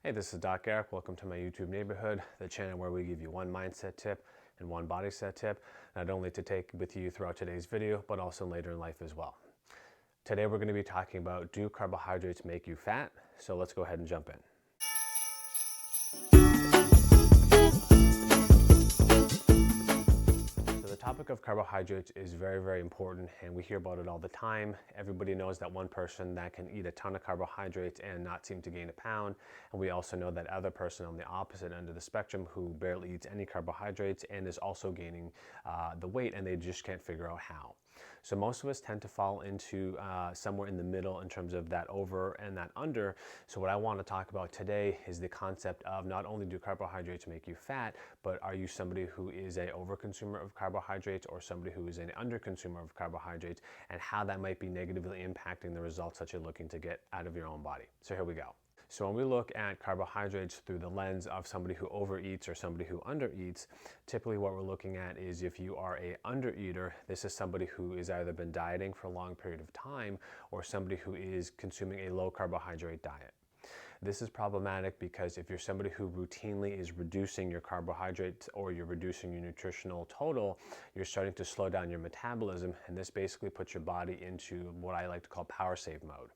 Hey, this is Doc Erik. Welcome to my YouTube neighborhood, the channel where we give you one mindset tip and one body set tip, not only to take with you throughout today's video, but also later in life as well. Today we're going to be talking about, do carbohydrates make you fat? So let's go ahead and jump in. The topic of carbohydrates is very, very important, and we hear about it all the time. Everybody knows that one person that can eat a ton of carbohydrates and not seem to gain a pound, and we also know that other person on the opposite end of the spectrum who barely eats any carbohydrates and is also gaining the weight, and they just can't figure out how. So most of us tend to fall into somewhere in the middle in terms of that over and that under. So what I want to talk about today is the concept of, not only do carbohydrates make you fat, but are you somebody who is an overconsumer of carbohydrates or somebody who is an underconsumer of carbohydrates, and how that might be negatively impacting the results that you're looking to get out of your own body. So here we go. So when we look at carbohydrates through the lens of somebody who overeats or somebody who undereats, typically what we're looking at is, if you are a undereater, this is somebody who has either been dieting for a long period of time or somebody who is consuming a low carbohydrate diet. This is problematic because if you're somebody who routinely is reducing your carbohydrates or you're reducing your nutritional total, you're starting to slow down your metabolism, and this basically puts your body into what I like to call power save mode.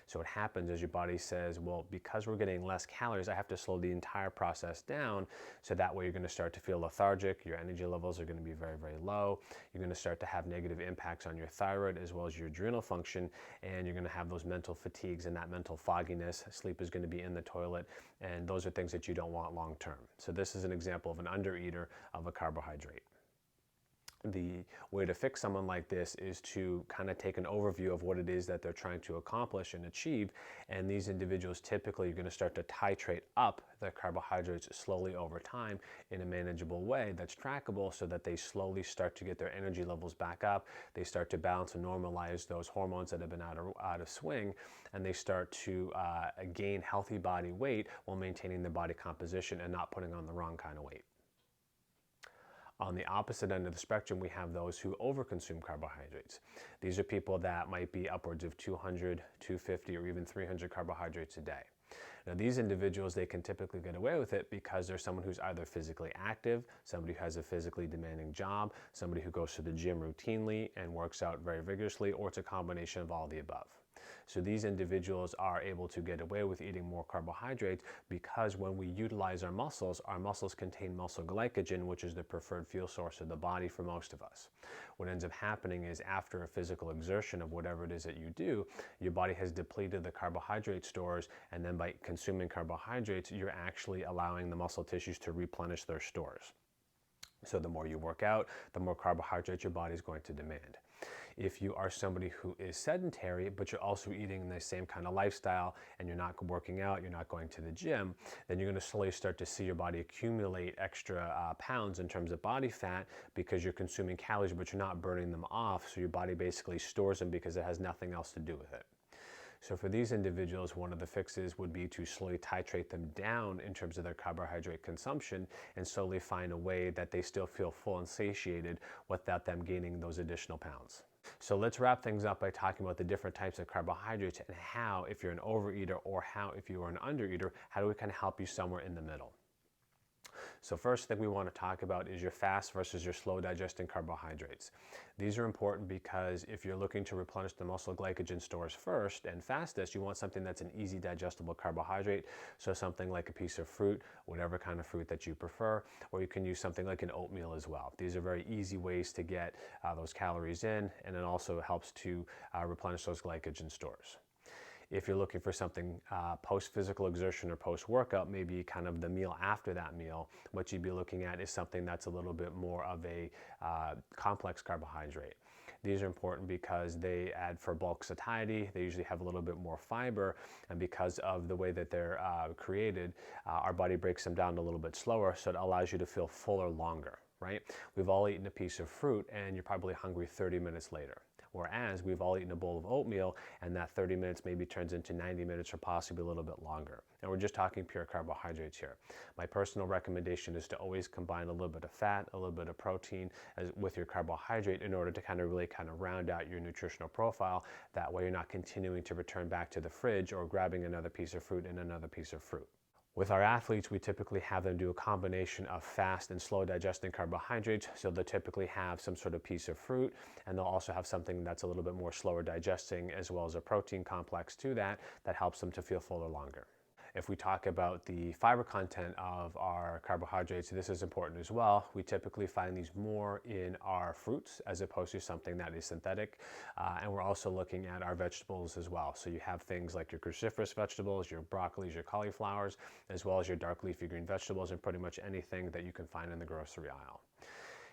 So what happens is your body says, well, because we're getting less calories, I have to slow the entire process down, so that way you're going to start to feel lethargic, your energy levels are going to be very, very low, you're going to start to have negative impacts on your thyroid as well as your adrenal function, and you're going to have those mental fatigues and that mental fogginess. Sleep is going to be in the toilet, and those are things that you don't want long term. So this is an example of an undereater of a carbohydrate. The way to fix someone like this is to kind of take an overview of what it is that they're trying to accomplish and achieve. And these individuals typically are going to start to titrate up their carbohydrates slowly over time in a manageable way that's trackable, so that they slowly start to get their energy levels back up. They start to balance and normalize those hormones that have been out of swing, and they start to gain healthy body weight while maintaining their body composition and not putting on the wrong kind of weight. On the opposite end of the spectrum, we have those who overconsume carbohydrates. These are people that might be upwards of 200, 250, or even 300 carbohydrates a day. Now, these individuals, they can typically get away with it because they're someone who's either physically active, somebody who has a physically demanding job, somebody who goes to the gym routinely and works out very vigorously, or it's a combination of all the above. So these individuals are able to get away with eating more carbohydrates because when we utilize our muscles contain muscle glycogen, which is the preferred fuel source of the body for most of us. What ends up happening is, after a physical exertion of whatever it is that you do, your body has depleted the carbohydrate stores, and then by consuming carbohydrates, you're actually allowing the muscle tissues to replenish their stores. So the more you work out, the more carbohydrates your body is going to demand. If you are somebody who is sedentary, but you're also eating the same kind of lifestyle, and you're not working out, you're not going to the gym, then you're going to slowly start to see your body accumulate extra pounds in terms of body fat, because you're consuming calories, but you're not burning them off. So your body basically stores them because it has nothing else to do with it. So for these individuals, one of the fixes would be to slowly titrate them down in terms of their carbohydrate consumption, and slowly find a way that they still feel full and satiated without them gaining those additional pounds. So let's wrap things up by talking about the different types of carbohydrates, and how, if you're an overeater, or how, if you are an undereater, how do we kind of help you somewhere in the middle. So first thing we want to talk about is your fast versus your slow digesting carbohydrates. These are important because if you're looking to replenish the muscle glycogen stores first and fastest, you want something that's an easy digestible carbohydrate. So something like a piece of fruit, whatever kind of fruit that you prefer, or you can use something like an oatmeal as well. These are very easy ways to get those calories in, and it also helps to replenish those glycogen stores. If you're looking for something post-physical exertion or post-workout, maybe kind of the meal after that meal, what you'd be looking at is something that's a little bit more of a complex carbohydrate. These are important because they add for bulk satiety. They usually have a little bit more fiber, and because of the way that they're created, our body breaks them down a little bit slower, so it allows you to feel fuller longer, right? We've all eaten a piece of fruit, and you're probably hungry 30 minutes later. Whereas we've all eaten a bowl of oatmeal, and that 30 minutes maybe turns into 90 minutes or possibly a little bit longer. And we're just talking pure carbohydrates here. My personal recommendation is to always combine a little bit of fat, a little bit of protein with your carbohydrate, in order to really round out your nutritional profile. That way you're not continuing to return back to the fridge or grabbing another piece of fruit and another piece of fruit. With our athletes, we typically have them do a combination of fast and slow digesting carbohydrates. So they'll typically have some sort of piece of fruit, and they'll also have something that's a little bit more slower digesting, as well as a protein complex to that helps them to feel fuller longer. If we talk about the fiber content of our carbohydrates, this is important as well. We typically find these more in our fruits as opposed to something that is synthetic. And we're also looking at our vegetables as well. So you have things like your cruciferous vegetables, your broccolis, your cauliflowers, as well as your dark leafy green vegetables, and pretty much anything that you can find in the grocery aisle.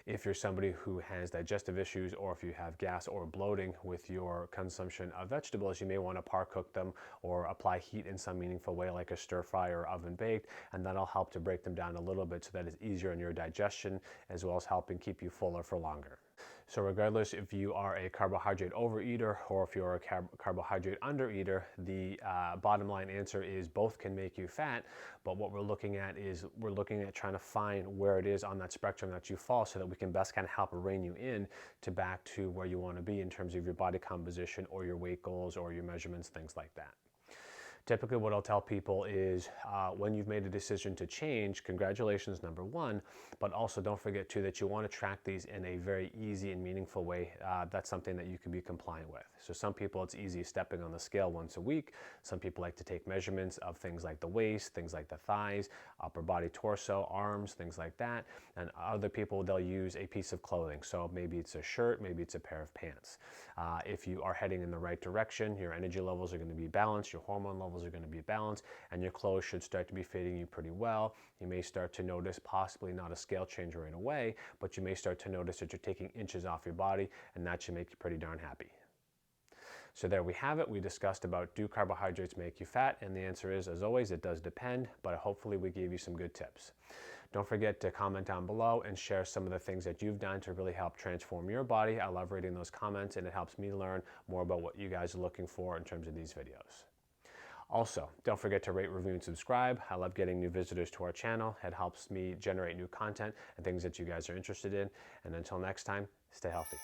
If you're somebody who has digestive issues, or if you have gas or bloating with your consumption of vegetables, you may want to par cook them or apply heat in some meaningful way, like a stir fry or oven baked, and that'll help to break them down a little bit so that it's easier in your digestion, as well as helping keep you fuller for longer. So regardless if you are a carbohydrate overeater or if you're a carbohydrate undereater, the bottom line answer is both can make you fat, but what we're looking at is we're looking at trying to find where it is on that spectrum that you fall, so that we can best kind of help rein you in to back to where you want to be in terms of your body composition or your weight goals or your measurements, things like that. Typically what I'll tell people is when you've made a decision to change, congratulations, number one, but also don't forget too that you want to track these in a very easy and meaningful way. That's something that you can be compliant with. So some people, it's easy stepping on the scale once a week. Some people like to take measurements of things like the waist, things like the thighs, upper body, torso, arms, things like that. And other people, they'll use a piece of clothing. So maybe it's a shirt, maybe it's a pair of pants. If you are heading in the right direction, your energy levels are going to be balanced, your hormone levels are going to be balanced, and your clothes should start to be fitting you pretty well. You may start to notice possibly not a scale change right away, but you may start to notice that you're taking inches off your body, and that should make you pretty darn happy. So there we have it. We discussed about, do carbohydrates make you fat? And the answer is, as always, it does depend, but hopefully we gave you some good tips. Don't forget to comment down below and share some of the things that you've done to really help transform your body. I love reading those comments, and it helps me learn more about what you guys are looking for in terms of these videos. Also, don't forget to rate, review, and subscribe. I love getting new visitors to our channel. It helps me generate new content and things that you guys are interested in. And until next time, stay healthy.